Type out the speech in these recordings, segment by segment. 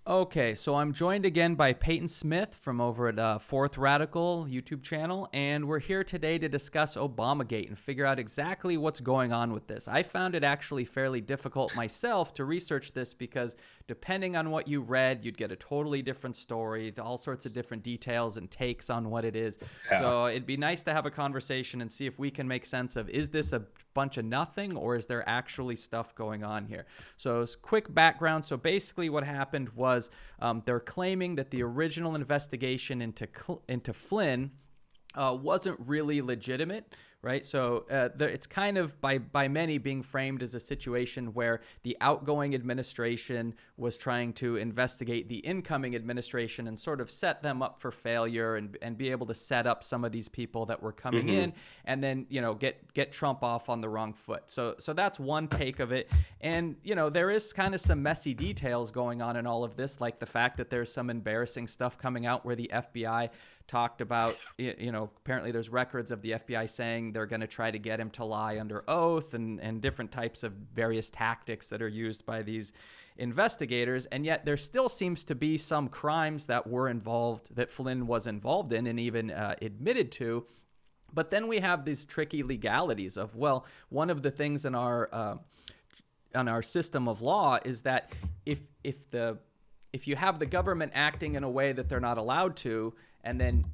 Okay, so I'm joined again by Peyton Smith from over at Fourth Radical YouTube channel, and we're here today to discuss Obamagate and figure out exactly what's going on with this. I found it actually fairly difficult myself to research this because depending on what you read, you'd get a totally different story, all sorts of different details and takes on what it is. Yeah. So it'd be nice to have a conversation and see if we can make sense of, is this a bunch of nothing or is there actually stuff going on here? So quick background. So basically what happened was they're claiming that the original investigation into Flynn wasn't really legitimate, right? So it's kind of by many being framed as a situation where the outgoing administration was trying to investigate the incoming administration and sort of set them up for failure and be able to set up some of these people that were coming in and then, get Trump off on the wrong foot. So that's one take of it. And, there is kind of some messy details going on in all of this, like the fact that there's some embarrassing stuff coming out where the FBI talked about, apparently there's records of the FBI saying they're going to try to get him to lie under oath and different types of various tactics that are used by these investigators. And yet there still seems to be some crimes that Flynn was involved in and even admitted to. But then we have these tricky legalities of, well, one of the things in our system of law is that if you have the government acting in a way that they're not allowed to, and then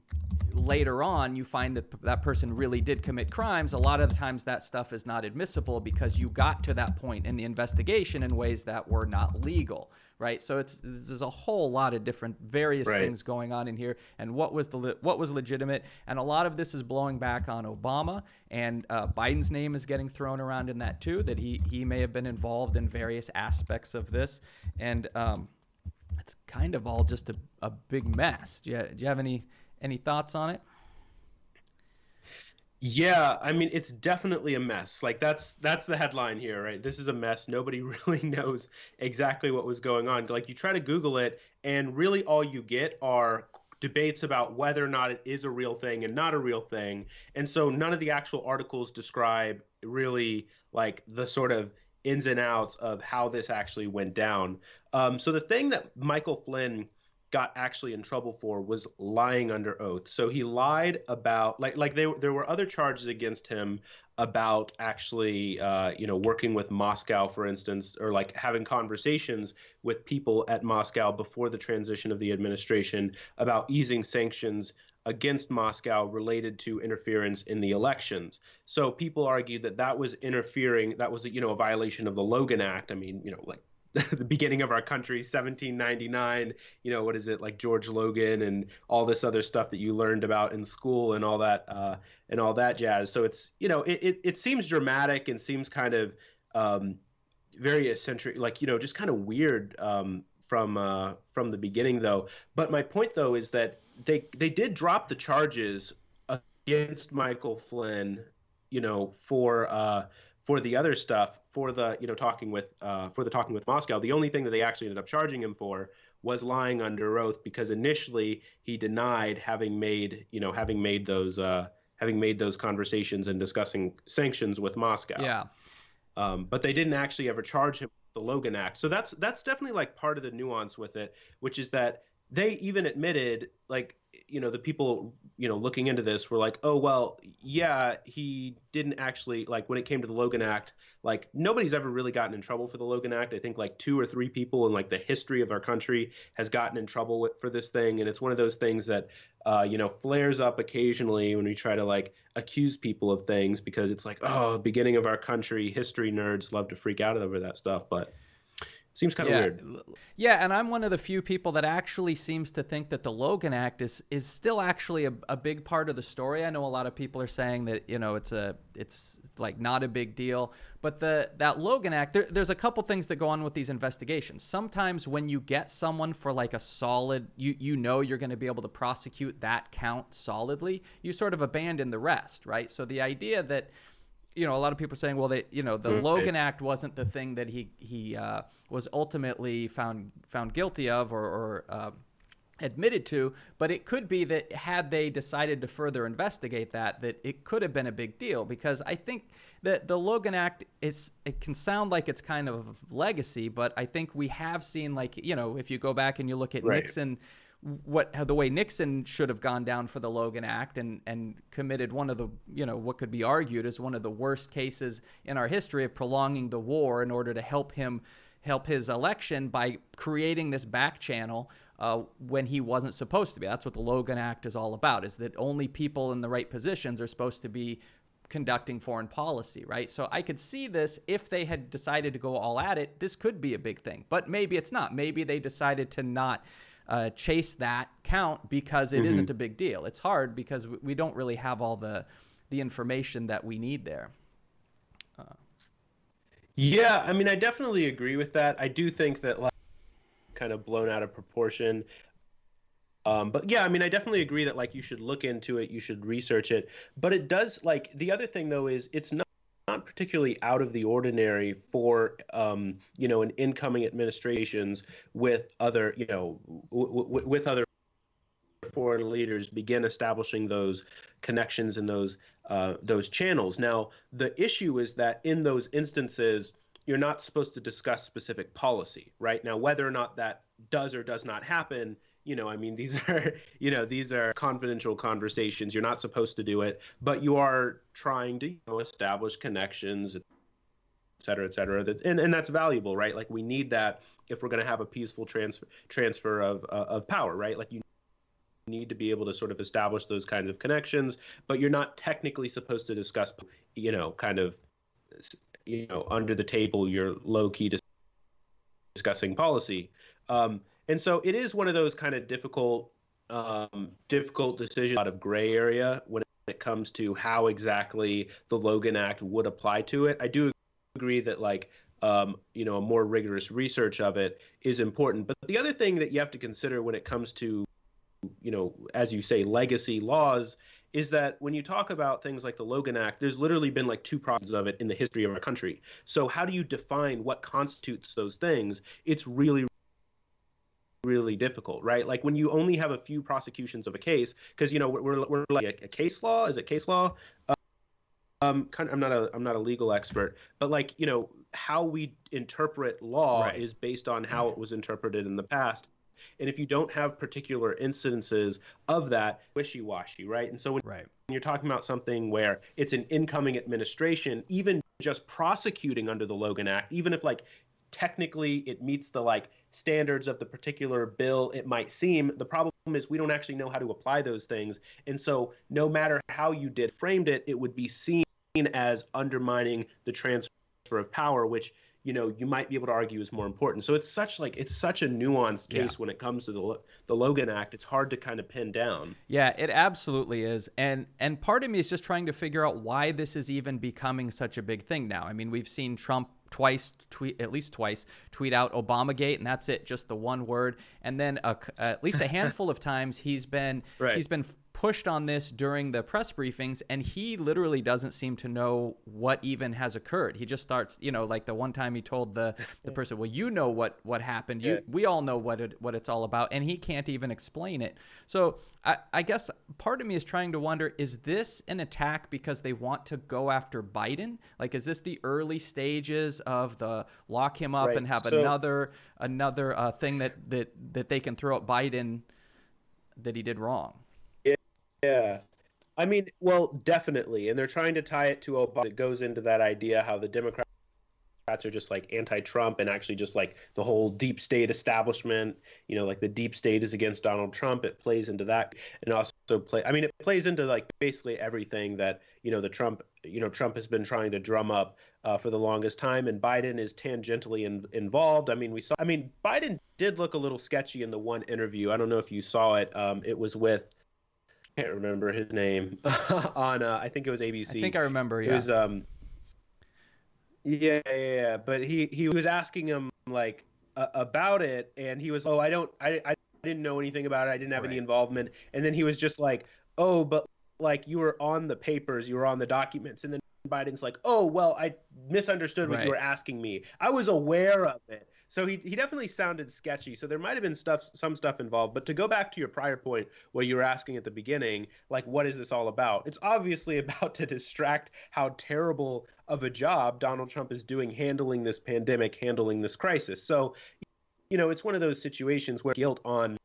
later on you find that that person really did commit crimes, a lot of the times that stuff is not admissible because you got to that point in the investigation in ways that were not legal, right? So there's a whole lot of different various things going on in here, and what was legitimate, and a lot of this is blowing back on Obama, and Biden's name is getting thrown around in that too, that he may have been involved in various aspects of this, and it's kind of all just a big mess. Do you have any thoughts on it? Yeah, I mean, it's definitely a mess. Like that's the headline here, right? This is a mess. Nobody really knows exactly what was going on. Like you try to Google it, and really all you get are debates about whether or not it is a real thing and not a real thing. And so none of the actual articles describe really like the sort of ins and outs of how this actually went down. So the thing that Michael Flynn got actually in trouble for was lying under oath. So he lied about there were other charges against him about actually working with Moscow, for instance, or like having conversations with people at Moscow before the transition of the administration about easing sanctions against Moscow related to interference in the elections. So people argued that that was interfering, that was a violation of the Logan Act. I mean, like the beginning of our country, 1799, what is it, like George Logan and all this other stuff that you learned about in school and all that jazz. So it's, it seems dramatic and seems kind of very eccentric, like, just kind of weird from the beginning though. But my point though is that they did drop the charges against Michael Flynn, for the other stuff, for the talking with Moscow. The only thing that they actually ended up charging him for was lying under oath, because initially he denied having made those conversations and discussing sanctions with Moscow. Yeah. But they didn't actually ever charge him with the Logan Act. So that's definitely like part of the nuance with it, which is that they even admitted, like, the people, looking into this were like, oh, well, yeah, he didn't actually, like, when it came to the Logan Act, like, nobody's ever really gotten in trouble for the Logan Act. I think like 2 or 3 people in like the history of our country has gotten in trouble for this thing. And it's one of those things that, flares up occasionally when we try to like accuse people of things, because it's like, oh, beginning of our country, history nerds love to freak out over that stuff. But seems kind of weird. Yeah, and I'm one of the few people that actually seems to think that the Logan Act is still actually a big part of the story. I know a lot of people are saying that, it's like not a big deal. But that Logan Act, there's a couple things that go on with these investigations. Sometimes when you get someone for like a solid, you're going to be able to prosecute that count solidly, you sort of abandon the rest, right? So the idea that, a lot of people are saying, well, the Logan Act wasn't the thing that he was ultimately found guilty of or admitted to, but it could be that had they decided to further investigate that it could have been a big deal, because I think that the Logan Act it can sound like it's kind of legacy, but I think we have seen, like, if you go back and you look at Right. Nixon, the way Nixon should have gone down for the Logan Act and committed one of the, what could be argued as one of the worst cases in our history of prolonging the war in order to help his election by creating this back channel when he wasn't supposed to be. That's what the Logan Act is all about, is that only people in the right positions are supposed to be conducting foreign policy, right? So I could see this, if they had decided to go all at it, this could be a big thing. But maybe it's not. Maybe they decided to not chase that count because it isn't a big deal. It's hard because we don't really have all the information that we need there. Yeah, I mean, I definitely agree with that. I do think that, like, kind of blown out of proportion. But yeah, I mean, I definitely agree that, like, you should look into it, you should research it. But it does, like, the other thing though is it's not particularly out of the ordinary for an incoming administrations with other, with other foreign leaders begin establishing those connections and those channels. Now, the issue is that in those instances, you're not supposed to discuss specific policy, right? Now, whether or not that does or does not happen, I mean, these are confidential conversations. You're not supposed to do it, but you are trying to, establish connections, et cetera, et cetera. And that's valuable, right? Like, we need that if we're going to have a peaceful transfer of power, right? Like, you need to be able to sort of establish those kinds of connections, but you're not technically supposed to discuss, kind of, under the table, you're low-key discussing policy. And so it is one of those kind of difficult decisions, a lot of gray area when it comes to how exactly the Logan Act would apply to it. I do agree that, like, a more rigorous research of it is important. But the other thing that you have to consider when it comes to, as you say, legacy laws, is that when you talk about things like the Logan Act, there's literally been like two problems of it in the history of our country. So how do you define what constitutes those things? It's really, really difficult, right? Like, when you only have a few prosecutions of a case, because we're like a case law. Is it case law? I'm not a legal expert, but, like, how we interpret law Right. is based on how it was interpreted in the past. And if you don't have particular incidences of that, wishy-washy, right? And so when Right. you're talking about something where it's an incoming administration, even just prosecuting under the Logan Act, even if, like, technically it meets the, like, standards of the particular bill, it might seem, the problem is we don't actually know how to apply those things. And so no matter how you framed it, it would be seen as undermining the transfer of power, which, you might be able to argue is more important. So it's such a nuanced case when it comes to the Logan Act. It's hard to kind of pin down. Yeah, it absolutely is. And part of me is just trying to figure out why this is even becoming such a big thing now. I mean, we've seen Trump at least twice tweet out Obamagate, and that's it, just the one word. And then at least a handful of times he's been pushed on this during the press briefings, and he literally doesn't seem to know what even has occurred. He just starts, like the one time he told the person, well, what happened. We all know what it's all about, and he can't even explain it. So I guess part of me is trying to wonder, is this an attack because they want to go after Biden? Like, is this the early stages of the lock him up and have another thing that they can throw at Biden that he did wrong? Yeah. I mean, well, definitely. And they're trying to tie it to Obama. It goes into that idea how the Democrats are just, like, anti-Trump, and actually just, like, the whole deep state establishment, like, the deep state is against Donald Trump. It plays into that. And also it plays into, like, basically everything that, Trump has been trying to drum up for the longest time. And Biden is tangentially involved. I mean, Biden did look a little sketchy in the one interview. I don't know if you saw it. It was with, can't remember his name on I think it was ABC. I think I remember. Yeah. It was yeah. But he was asking him, like, about it, and he was, I didn't know anything about it. I didn't have any involvement. And then he was just like, oh, but, like, you were on the papers, you were on the documents. And then Biden's like, oh, well, I misunderstood what you were asking me. I was aware of it. So he definitely sounded sketchy. So there might have been some stuff involved. But to go back to your prior point, where you were asking at the beginning, like, what is this all about? It's obviously about to distract how terrible of a job Donald Trump is doing handling this pandemic, handling this crisis. So, it's one of those situations where guilt on,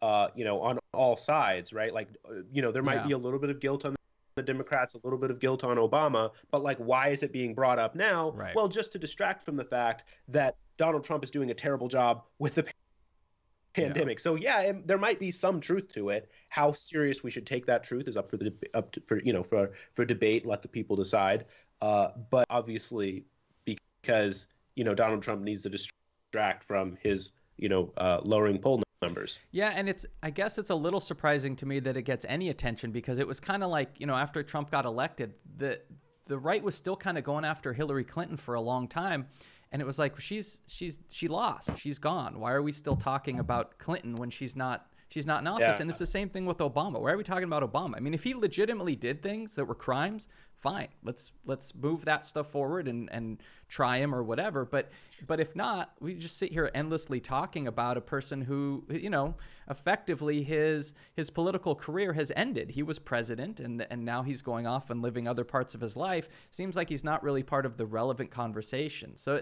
on all sides, right? Like, there might Yeah. be a little bit of guilt on the Democrats, a little bit of guilt on Obama, but like, why is it being brought up now? Right. Well, just to distract from the fact that Donald Trump is doing a terrible job with the pandemic. Yeah. So yeah, there might be some truth to it. How serious we should take that truth is up for for debate. Let the people decide. But obviously, because Donald Trump needs to distract from his lowering poll numbers. Yeah, and I guess it's a little surprising to me that it gets any attention, because it was kind of like, after Trump got elected, the right was still kind of going after Hillary Clinton for a long time. And it was like, she lost. She's gone. Why are we still talking about Clinton when she's not in office? Yeah. And it's the same thing with Obama. Why are we talking about Obama? I mean, if he legitimately did things that were crimes, fine. Let's move that stuff forward and try him or whatever. But if not, we just sit here endlessly talking about a person who, effectively his political career has ended. He was president, and now he's going off and living other parts of his life. Seems like he's not really part of the relevant conversation. So,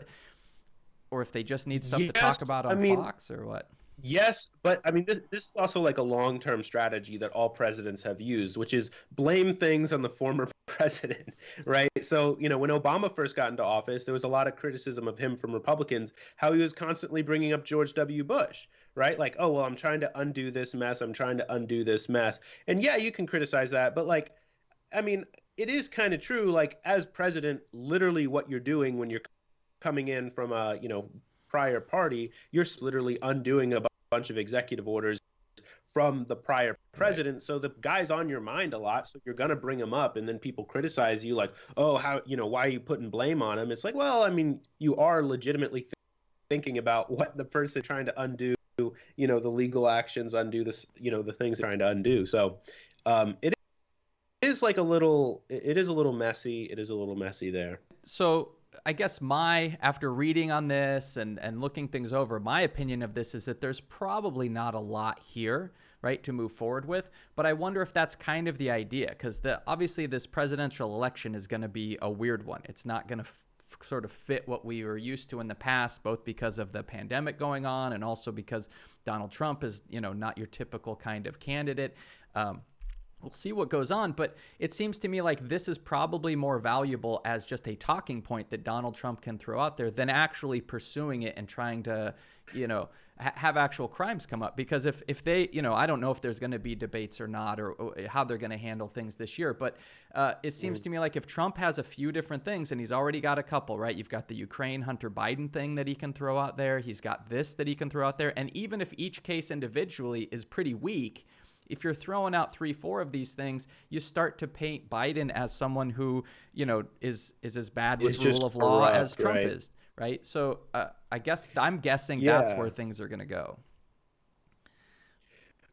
or if they just need stuff to talk about on Fox or what. Yes, but I mean, this is also like a long-term strategy that all presidents have used, which is blame things on the former president, right? So, when Obama first got into office, there was a lot of criticism of him from Republicans, how he was constantly bringing up George W. Bush, right? Like, oh, well, I'm trying to undo this mess. I'm trying to undo this mess. And yeah, you can criticize that, but like, I mean, it is kind of true. Like, as president, literally what you're doing when you're coming in from a, prior party, you're literally undoing a bunch of executive orders from the prior president. Right. So the guy's on your mind a lot. So you're going to bring him up, and then people criticize you like, oh, how, why are you putting blame on him? It's like, well, I mean, you are legitimately thinking about what the person trying to undo, the legal actions, undo this, the things they're trying to undo. So it is a little messy. It is a little messy there. So I guess after reading on this and looking things over, my opinion of this is that there's probably not a lot here, right, to move forward with. But I wonder if that's kind of the idea, because obviously this presidential election is going to be a weird one. It's not going to sort of fit what we were used to in the past, both because of the pandemic going on and also because Donald Trump is, not your typical kind of candidate. We'll see what goes on, but it seems to me like this is probably more valuable as just a talking point that Donald Trump can throw out there than actually pursuing it and trying to, have actual crimes come up. Because if they, I don't know if there's going to be debates or not, or how they're going to handle things this year, but it seems to me like if Trump has a few different things, and he's already got a couple, right? You've got the Ukraine Hunter Biden thing that he can throw out there. He's got this that he can throw out there. And even if each case individually is pretty weak, if you're throwing out 3-4 of these things, you start to paint Biden as someone who, is as bad with rule of law as Trump is, right? So I'm guessing that's where things are going to go.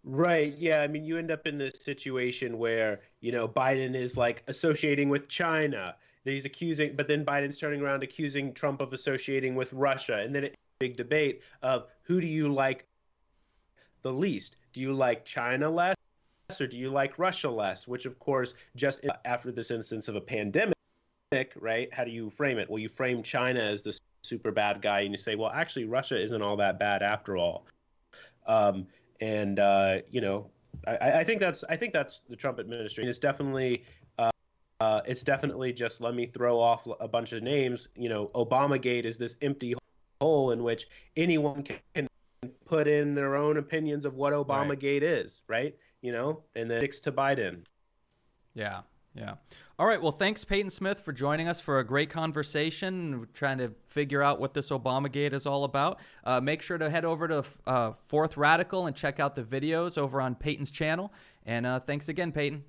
Right. Yeah. I mean, you end up in this situation where, Biden is like associating with China. He's accusing, but then Biden's turning around accusing Trump of associating with Russia. And then it's a big debate of who do you like the least? Do you like China less, or do you like Russia less? Which, of course, just after this instance of a pandemic, right? How do you frame it? Well, you frame China as the super bad guy, and you say, well, actually, Russia isn't all that bad after all. I think that's the Trump administration. It's definitely just let me throw off a bunch of names. Obamagate is this empty hole in which anyone can put in their own opinions of what Obamagate is, right? And then sticks to Biden. Yeah. All right. Well, thanks, Peyton Smith, for joining us for a great conversation. We're trying to figure out what this Obamagate is all about. Make sure to head over to Fourth Radical and check out the videos over on Peyton's channel. And thanks again, Peyton.